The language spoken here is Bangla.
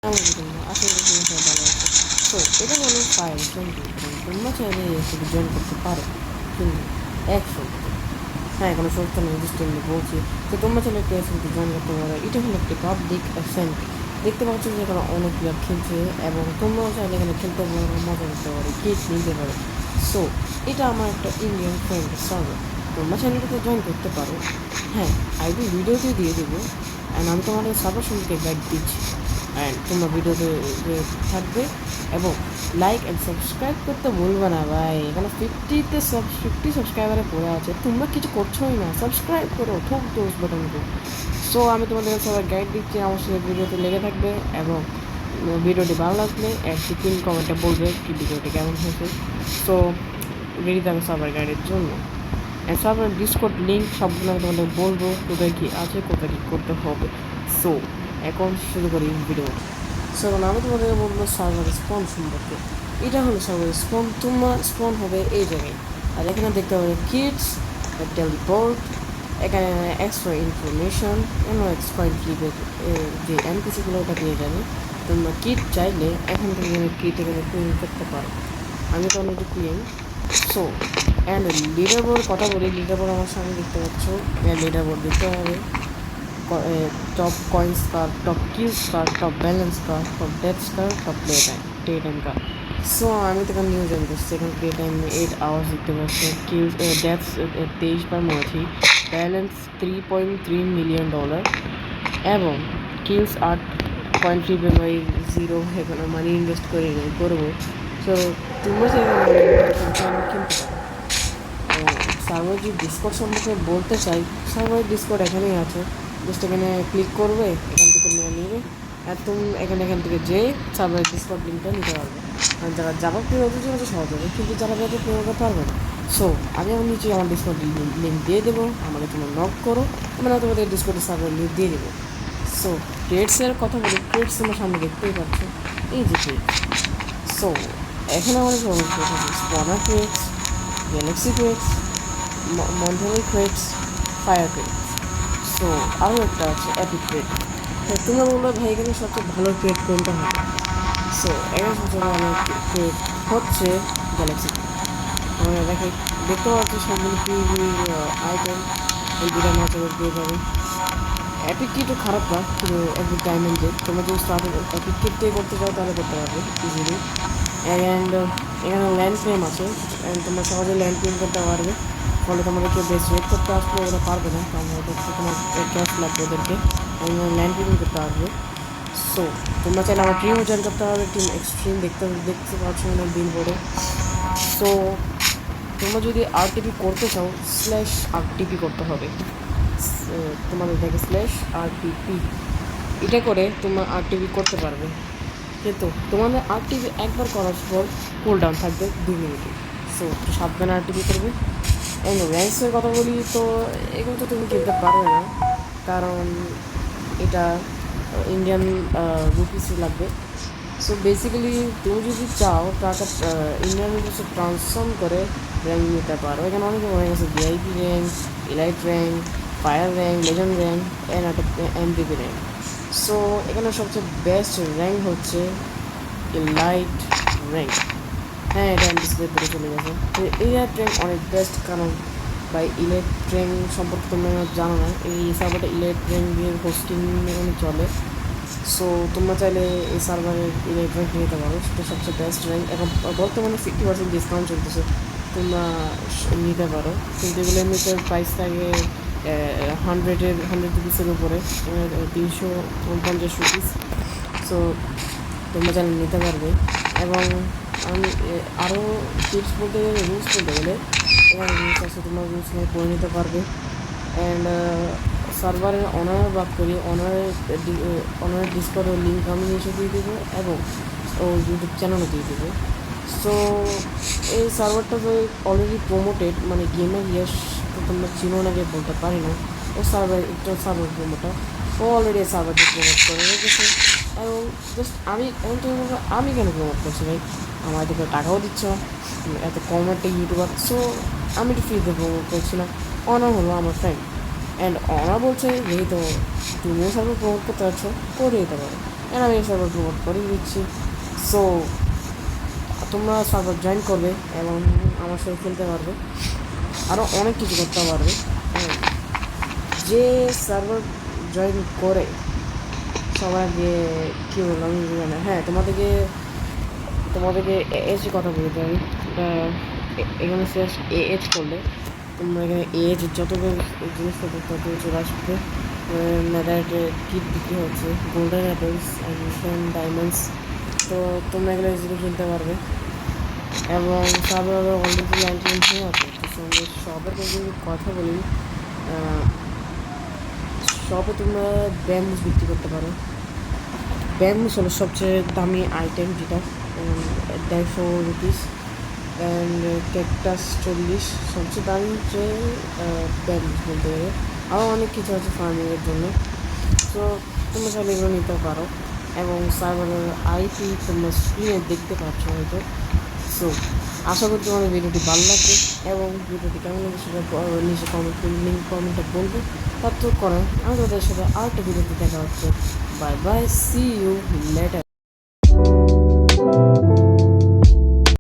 আশা করি তোমরা সবাই ভালো আছো। তো এটা হলো 520 এবং তোমরা চাইলে এসে জয়েন করতে পারো, কিন্তু 100 হ্যাঁ কোনো সংস্থা নির্দিষ্ট আমি বলছি। তো তোমরা চাইলে প্লেয়ারশিপে জয়েন করতে পারো। এটা হলো একটি পাবলিক অ্যাসেন্ট, দেখতে পাচ্ছ যে এখানে অনেক প্লেয়ার খেলছে এবং তোমরাও চাইলে এখানে খেলতে পারো, মজা করতে পারো, কিট নিতে পারো। সো এটা আমার একটা ইন্ডিয়ান ফ্রেন্ডের সার্ভার, তোমরা চ্যানেলটাতে জয়েন করতে পারো। হ্যাঁ, আইডি ভিডিওতে দিয়ে দেবো অ্যান্ড আমি তোমাদের সার্ভার সম্পর্কে গাইড দিচ্ছি অ্যান্ড তোমরা ভিডিওতে থাকবে এবং লাইক অ্যান্ড সাবস্ক্রাইব করতে ভুলবে না ভাই। এখানে 50 সাবস্ক্রাইবারে পড়ে আছে, তোমরা কিছু করছোই না, সাবস্ক্রাইব করো, ঠুক দোষ বাটনকে। সো আমি তোমাদের সবাই গাইড দিচ্ছি, আমার সাথে ভিডিওতে লেগে থাকবে এবং ভিডিওটি ভালো লাগলে একটি পিন কমেন্টে বলবে কি ভিডিওটি কেমন হয়েছে। সো রেডি থাকবে সবার গাইডের জন্য। সার্ভার ডিসকর্ড লিঙ্ক সবগুলো আমি তোমাদের বলবো, কোথায় কী আছে, কোথায় কী করতে হবে। সো এখন শুরু করি ভিডিও। সো এখন আমি তোমাদের বলবো সার্ভার স্পন সম্পর্কে। এটা হলো সার্ভার স্পন, তোমার স্পন হবে এই জায়গায়। আর এখানে দেখতে পাবে কিডস, টেলিপোর্ট, এখানে এক্সট্রা ইনফরমেশন, এক্সট্রা ক্লিপের যে এনপিসিগুলো ওটা পেয়ে যাবে। তোমরা কিট চাইলে এখান থেকে কিট এখানে ক্লিন করতে পারো। আমি তো already clean. So and leader board কথা বলি, লিডার বোর্ড আমার সামনে দেখতে পাচ্ছ। লিডার বোর্ড দেখতে হবে टॉप कॉइन्स का, टॉप किल्स का, टॉप बैलेंस का, टॉप डेथ्स का, टॉप डे टाइम का। सो আমি তো এখানে নিউজ জানি সেকেন্ড ডে টাইম 8 আওয়ার্স দেখতে পাচ্ছি। কিলস ডেথস 23 পার মথি, ব্যালেন্স $3.3 মিলিয়ন এবং কিলস 8.3/0 এখানে মানি ইনভেস্ট করে করবো। সো তোমরা কিন্তু সার্ভার যে ডিসকর্ড সম্পর্কে বলতে চাই, সার্ভারের ডিসকর্ড এখানেই আছে, জাস্ট এখানে ক্লিক করবে, এখান থেকে নেবে আর তুমি এখান থেকে যেয়ে সার্ভারের ডিসকর্ড লিঙ্কটা নিতে পারবে। আর যারা যাবার প্রিয় হতে হচ্ছে সহজ হবে, কিন্তু যারা যাতে প্রিয় হতে পারবে না। সো আমি আমার নিচে আমার ডিসকর্ড লিঙ্ক দিয়ে দেবো, আমাকে তোমরা নক করো, আমরা তোমাদের ডিসকর্ডের সার্ভার লিঙ্ক দিয়ে দেবো। সো ট্রেডসের কথা বলি, ট্রেডস তোমার সামনে দেখতেই পাচ্ছ, এই যে ট্রেডস। সো এখানে আমাদের Spooner traders, Galaxy traders, Monterey crates, fire crates. So আরও একটা আছে অ্যাপিক ক্রেট। হ্যাঁ তোমরা বললো ভাই এখানে সবচেয়ে ভালো ক্রেট কোনটা হবে। সো এখানে সবচেয়ে ভালো ক্রেট হচ্ছে গ্যালাক্সি ক্রেট। আমরা দেখতে পাচ্ছি সবগুলো আইটেম এই দুটা ম্যাচের পেয়ে যাবে। অ্যাপিক কিট খারাপ না, কিন্তু একটু ডায়মন্ডের তোমরা যদি স্টার্টিং অ্যাপিক কিট দিয়ে করতে চাও তাহলে করতে পারবে ইজিলি। অ্যান্ড এখানে ল্যান্ড ক্লেম আছে, অ্যান্ড তোমরা সহজে ল্যান্ড ক্লেম করতে পারবে। ফলে তোমাদেরকে বেশ রেট করতে আসলে ওরা পারবে না, কারণ ওদেরকে তোমার ক্যাশ লাগবে, ওদেরকে ল্যান্ড ক্লেম করতে পারবে। সো তোমরা চাইলে আমার টিমও জয়েন করতে পারবে, টিম এক্সট্রিম দেখতে পাচ্ছ মানে বিল বোর্ডে। সো তোমরা যদি আরটিপি করতে চাও /RTP করতে হবে, তোমাদের থেকে /RTP, এটা করে তোমরা আরটিপি করতে পারবে। কিন্তু তোমাদের আরটিপি একবার করার পর কুল ডাউন থাকবে 2 মিনিটে। সো সাবধানে আরটিপি করবে। এবং র্যাঙ্কসের কথা বলি, তো এগুলো তো তুমি কিনতে পারবে না, কারণ এটা ইন্ডিয়ান রুপিস লাগবে। সো বেসিক্যালি তুমি যদি চাও টাকা ইন্ডিয়ান রুপিসে ট্রান্সফর্ম করে র্যাঙ্ক নিতে পারো। এখানে অনেক র্যাঙ্ক আছে, VIP rank, elite rank, fire rank, legend rank and একটা এমভিপি র্যাঙ্ক। সো এখানে সবচেয়ে বেস্ট র্যাঙ্ক হচ্ছে ইলাইট র্যাঙ্ক। হ্যাঁ এটা আমি ডিসপ্লে করে চলে গেছে। তো এই র্যাঙ্ক অনেক বেস্ট, কারণ বাই ইলাইট র্যাঙ্ক সম্পর্কে তোমরা জানো না, এই সার্ভারটা ইলাইট র্যাঙ্কের হোস্টিং এখানে চলে। সো তোমরা চাইলে এই সার্ভারের ইলাইট র্যাঙ্ক নিতে পারো, সেটা সবচেয়ে বেস্ট র্যাঙ্ক। এখন বর্তমানে 50% ডিসকাউন্ট চলতেছে, তোমরা নিতে পারো। কিন্তু এগুলো এমনিতে প্রাইস থাকে 100 রুপিসের উপরে, 350 রুপিস। সো তোমরা চাইলে নিতে পারবে। এবং আমি আরও টিপস বলতে গেলে, রুলস বলতে গেলে এখানে রুলস আছে, তোমরা রুলস নিয়ে পড়ে নিতে পারবে। অ্যান্ড সার্ভারের অনার বাদ করি, অনারের ডিসকর্ডের লিঙ্ক আমি এসে দিয়ে দেবো এবং ও ইউটিউব চ্যানেলও দিয়ে দেবো। সো এই সার্ভারটা তো অলরেডি প্রমোটেড, মানে গেমের ইয়েস তো তোমরা চিনো না যে বলতে পারি না, ও সার্ভার প্রমোটার, ও অলরেডি এই সার্ভারটি প্রমোট করে রেখেছে। এবং জাস্ট আমি এখন তুমি বলবো আমি কেন প্রমোট করছি ভাই, আমার এদিকে টাকাও দিচ্ছ না, এত কম একটা ইউটিউবার। সো আমি একটু ফ্রিতে প্রমোট করছি না। অনার হলো আমার ফ্রেন্ড, অ্যান্ড অনার বলছে যেহেতু তুমিও সার্ভার প্রমোট করতে পারছো, করে দিতে পারো। অ্যান্ড আমি এই সার্ভার প্রমোট করে দিচ্ছি। সো তোমরা সার্ভার জয়েন করবে এবং আমার সাথে খেলতে পারবে, আরও অনেক কিছু করতে পারবে। হ্যাঁ, যে সার্ভার জয়েন করে সবার আগে কী বললাম জানি, হ্যাঁ তোমাদেরকে এজ কথা বলতে আমি এখানে জাস্ট এজ করলে তোমরা এখানে এজ যত জিনিসপত্র তত চলে আসবে। নেদারটে কিট বিক্রি হচ্ছে, গোল্ডেন অ্যাপেলস অ্যান্ড ডায়মন্ডস, তো তোমরা এগুলো ইজিলি কিনতে পারবে। এবং সার্ভার অলরেডি 19 হয়ে আছে। তো সঙ্গে শপের যদি কথা বলি, শপে তোমরা ব্যাম্বুস বিক্রি করতে পারো। ব্যাম্বুস হলো সবচেয়ে দামি আইটেম, যেটা 150 রুপিস। অ্যান্ড ক্যাকটাস 40, সবচেয়ে দামি হচ্ছে ব্যাম্বুস বলতে গেলে। আরও অনেক কিছু আছে ফার্মিংয়ের জন্য, তো তোমরা চাইলে এগুলো নিতে পারো। এবং সার্ভারের আইপি তোমরা স্ক্রিনে দেখতে পাচ্ছ হয়তো। সো আশা করি তোমাদের ভিডিওটি ভালো লাগবে, এবং ভিডিওটি কেমন লাগে সেটা নিচে কমেন্টে বলবে। তার তো করেন আমি তোমাদের সাথে আরেকটা ভিডিওতে দেখা হচ্ছে। Bye bye, see you letter.